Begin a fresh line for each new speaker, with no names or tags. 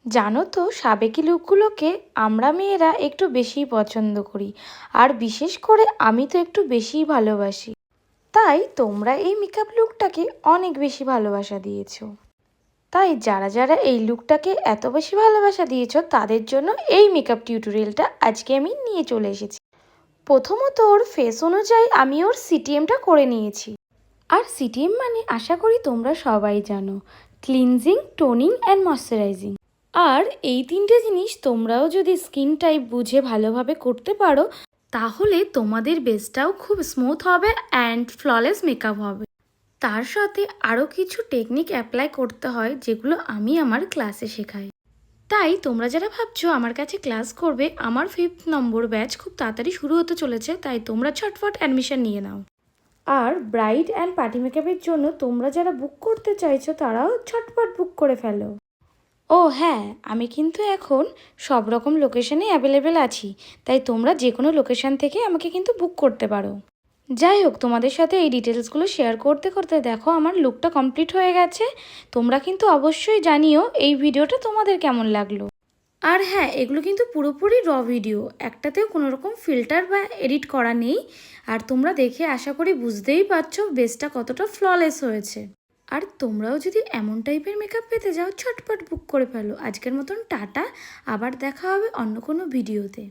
জানো তো, সাবেকি লুকগুলোকে আমরা মেয়েরা একটু বেশিই পছন্দ করি। আর বিশেষ করে আমি তো একটু বেশিই ভালোবাসি। তাই তোমরা এই মেকআপ লুকটাকে অনেক বেশি ভালোবাসা দিয়েছো। তাই যারা যারা এই লুকটাকে এত বেশি ভালোবাসা দিয়েছো তাদের জন্য এই মেকআপ টিউটোরিয়ালটা আজকে আমি নিয়ে চলে এসেছি। প্রথমত ওর ফেস অনুযায়ী আমি ওর সিটিএমটা করে নিয়েছি। আর সিটিএম মানে আশা করি তোমরা সবাই জানো, ক্লিনজিং, টোনিং অ্যান্ড ময়শ্চারাইজিং। আর এই তিনটে জিনিস তোমরাও যদি স্কিন টাইপ বুঝে ভালোভাবে করতে পারো তাহলে তোমাদের বেসটাও খুব স্মুথ হবে অ্যান্ড ফ্ললেস মেকআপ হবে। তার সাথে আরও কিছু টেকনিক অ্যাপ্লাই করতে হয় যেগুলো আমি আমার ক্লাসে শেখাই। তাই তোমরা যারা ভাবছো আমার কাছে ক্লাস করবে, আমার 5th নম্বর ব্যাচ খুব তাড়াতাড়ি শুরু হতে চলেছে, তাই তোমরা ঝটফট অ্যাডমিশন নিয়ে নাও। আর ব্রাইড অ্যান্ড পার্টি মেকআপের জন্য তোমরা যারা বুক করতে চাইছো তারাও ঝটপট বুক করে ফেলো। ও হ্যাঁ, আমি কিন্তু এখন সব রকম লোকেশনে অ্যাভেলেবেল আছি, তাই তোমরা যে কোনো লোকেশন থেকে আমাকে কিন্তু বুক করতে পারো। যাই হোক, তোমাদের সাথে এই ডিটেলসগুলো শেয়ার করতে করতে দেখো আমার লুকটা কমপ্লিট হয়ে গেছে। তোমরা কিন্তু অবশ্যই জানিও এই ভিডিওটা তোমাদের কেমন লাগলো। আর হ্যাঁ, এগুলো কিন্তু পুরোপুরি র ভিডিও, একটাতেও কোনো রকম ফিল্টার বা এডিট করা নেই। আর তোমরা দেখে আশা করি বুঝতেই পারছো বেসটা কতটা ফ্ললেস হয়েছে। আর তোমরাও যদি এমন টাইপের মেকআপ পেতে যাও ঝটপট বুক করে ফেলো। আজকের মতন টাটা, আবার দেখা হবে অন্য কোনো ভিডিওতে।